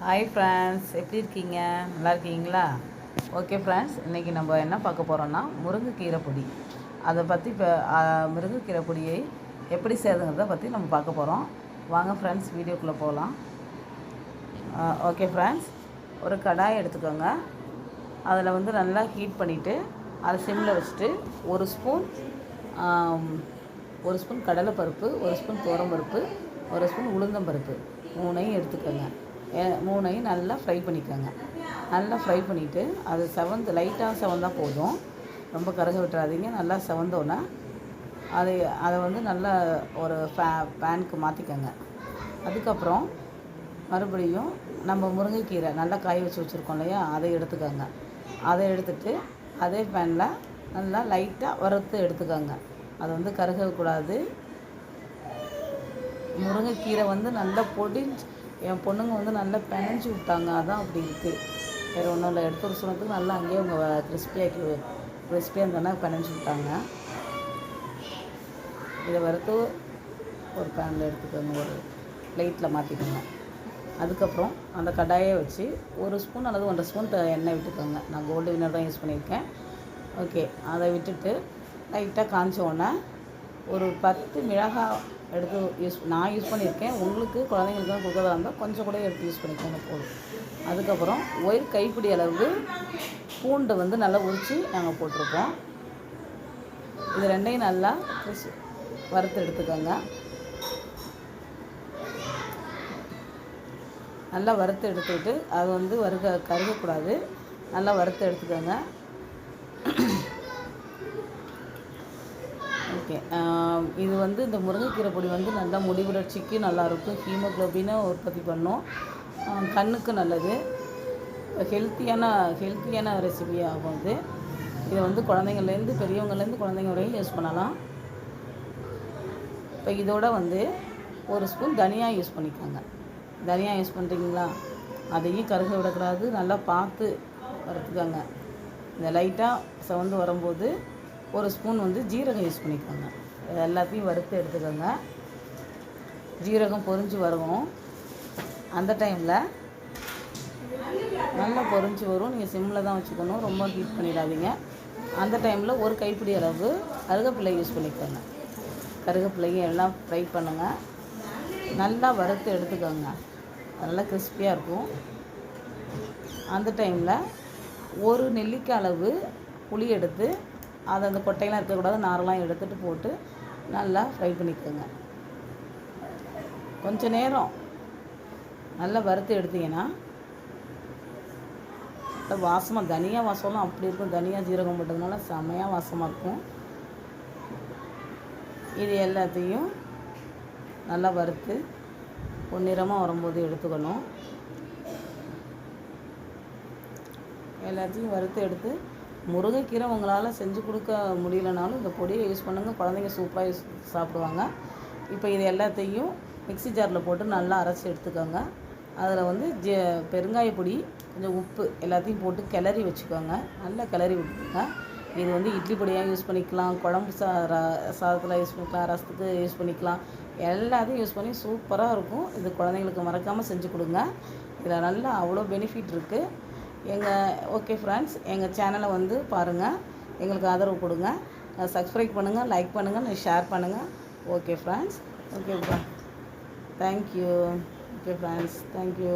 Hi friends, எப்படி இருக்கீங்க? நல்லா இருக்கீங்களா? ஓகே ஃப்ரெண்ட்ஸ், இன்றைக்கி நம்ம என்ன பார்க்க போகிறோன்னா முருங்கைக்கீரை பொடி. அதை பற்றி இப்போ முருங்கைக்கீரை பொடியை எப்படி செய்யுதுங்கிறத பற்றி நம்ம பார்க்க போகிறோம். வாங்க ஃப்ரெண்ட்ஸ், வீடியோக்குள்ளே போகலாம். ஓகே ஃப்ரெண்ட்ஸ், ஒரு கடாய் எடுத்துக்கோங்க. அதில் வந்து நல்லா ஹீட் பண்ணிவிட்டு அதை சிம்மில் வச்சுட்டு ஒரு ஸ்பூன் கடலைப்பருப்பு, ஒரு ஸ்பூன் துவரம்பருப்பு, ஒரு ஸ்பூன் உளுந்தம்பருப்பு மூணையும் எடுத்துக்கோங்க. மூணையும் நல்லா ஃப்ரை பண்ணிக்கோங்க. நல்லா ஃப்ரை பண்ணிவிட்டு அது லைட்டாக செவந்தால் போதும், ரொம்ப கருக விட்டுறாதீங்க. நல்லா செவந்தோன்னே அதை வந்து நல்லா ஒரு பேனுக்கு மாற்றிக்கோங்க. அதுக்கப்புறம் மறுபடியும் நம்ம முருங்கைக்கீரை நல்லா காய வச்சு வச்சுருக்கோம் இல்லையா, அதை எடுத்துக்கோங்க. அதை எடுத்துகிட்டு அதே பேனில் நல்லா லைட்டாக வறுத்து எடுத்துக்கோங்க. அது வந்து கருகக்கூடாது. முருங்கைக்கீரை வந்து நல்லா என் பொண்ணுங்க வந்து நல்லா பிணைஞ்சி விட்டாங்க, அதான் அப்படி இருக்குது. வேறு ஒன்றும் இல்லை. எடுத்து ஒரு சுனத்துக்கு நல்லா அங்கேயே அவங்க கிறிஸ்பியாக இருந்தோன்னா பிணைஞ்சி விட்டாங்க. இதை வறுத்து ஒரு பேனில் எடுத்துக்கோங்க, ஒரு பிளேட்டில் மாற்றிக்கோங்க. அதுக்கப்புறம் அந்த கடாயை வச்சு ஒரு ஸ்பூன் அல்லது 1.5 ஸ்பூன் எண்ணெய் விட்டுக்கோங்க. நான் கோல்டு வினர் தான் யூஸ் பண்ணியிருக்கேன். ஓகே, அதை விட்டுட்டு லைட்டாக காய்ச்ச உடனே ஒரு 10 மிளகாய் எடுத்து நான் யூஸ் பண்ணியிருக்கேன். உங்களுக்கு குழந்தைங்களுக்கு தான் கொடுக்கறதா இருந்தால் கொஞ்சம் கூட எடுத்து யூஸ் பண்ணிக்கோங்க, போதும். அதுக்கப்புறம் ஒரு கைப்பிடி அளவு பூண்டை வந்து நல்லா உரித்து நாங்கள் போட்டிருக்கோம். இது ரெண்டையும் நல்லா வறுத்து எடுத்துக்கோங்க. நல்லா வறுத்து எடுத்துக்கிட்டு அது வந்து கருகக்கூடாது. நல்லா வறுத்து எடுத்துக்கோங்க. ஓகே, இது வந்து இந்த முருங்கைக்கீரை பொடி வந்து நல்லா முடி வளர்ச்சிக்கு நல்லாயிருக்கும். ஹீமோக்ளோபினை உற்பத்தி பண்ணும், கண்ணுக்கு நல்லது. ஹெல்த்தியான ரெசிபி ஆகும் இது. இதை வந்து குழந்தைங்கள்லேருந்து பெரியவங்கள்லேருந்து குழந்தைங்க வரையும் யூஸ் பண்ணலாம். இப்போ இதோட வந்து ஒரு ஸ்பூன் தனியா யூஸ் பண்ணிக்கோங்க. தனியா யூஸ் பண்ணுறீங்களா, அதையும் கருக விடக்கூடாது. நல்லா பார்த்து வறுத்துக்கோங்க. இந்த லைட்டாக செவந்து வரும்போது ஒரு ஸ்பூன் வந்து ஜீரகம் யூஸ் பண்ணிக்கோங்க. எல்லாத்தையும் வறுத்து எடுத்துக்கோங்க. ஜீரகம் பொரிஞ்சு வரணும். அந்த டைமில் நல்லா பொரிஞ்சு வரும். நீங்கள் சிம்மில் தான் வச்சுக்கணும், ரொம்ப ஹீட் பண்ணிடாதீங்க. அந்த டைமில் ஒரு கைப்பிடி அளவு கருவேப்பிலை யூஸ் பண்ணிக்கோங்க. கருவேப்பிலையும் எல்லாம் ஃப்ரை பண்ணுங்கள். நல்லா வறுத்து எடுத்துக்கோங்க. நல்லா கிறிஸ்பியாக இருக்கும். அந்த டைமில் ஒரு நெல்லிக்காய் அளவு புளி எடுத்து அதை அந்த கொட்டையெல்லாம் இருக்கக்கூடாது, நாரெல்லாம் எடுத்துகிட்டு போட்டு நல்லா ஃப்ரை பண்ணிக்கோங்க. கொஞ்சம் நேரம் நல்லா வறுத்து எடுத்திங்கன்னா வாசமாக தனியா வாசம்லாம் அப்படி இருக்கும். தனியா ஜீரகம் போட்டதுனால செமையாக வாசமாக இருக்கும். இது எல்லாத்தையும் நல்லா வறுத்து பொன்னிறமாக வரும்போது எடுத்துக்கணும். எல்லாத்தையும் வறுத்து எடுத்து முருங்கைக்கீரை உங்களால் செஞ்சு கொடுக்க முடியலனாலும் இந்த பொடியை யூஸ் பண்ணுங்கள். குழந்தைங்க சூப்பராக சாப்பிடுவாங்க. இப்போ இது எல்லாத்தையும் மிக்ஸி ஜாரில் போட்டு நல்லா அரைச்சி எடுத்துக்கோங்க. அதில் வந்து பெருங்காய பொடி, கொஞ்சம் உப்பு எல்லாத்தையும் போட்டு கிளறி வச்சுக்கோங்க. நல்லா கிளறி விட்டுக்கோங்க. இது வந்து இட்லி பொடியாக யூஸ் பண்ணிக்கலாம், குழம்பு சாதத்தில் யூஸ் பண்ணிக்கலாம், ரசத்துக்கு யூஸ் பண்ணிக்கலாம். எல்லாத்தையும் யூஸ் பண்ணி சூப்பராக இருக்கும். இது குழந்தைங்களுக்கு மறக்காமல் செஞ்சு கொடுங்க. இதில் நல்லா அவ்வளோ பெனிஃபிட் இருக்குது. ஓகே ஃப்ரெண்ட்ஸ், எங்கள் சேனலை வந்து பாருங்கள், எங்களுக்கு ஆதரவு கொடுங்க. சப்ஸ்கிரைப் பண்ணுங்கள், லைக் பண்ணுங்கள், ஷேர் பண்ணுங்கள். Okay friends, okay thank you. Okay friends, thank you.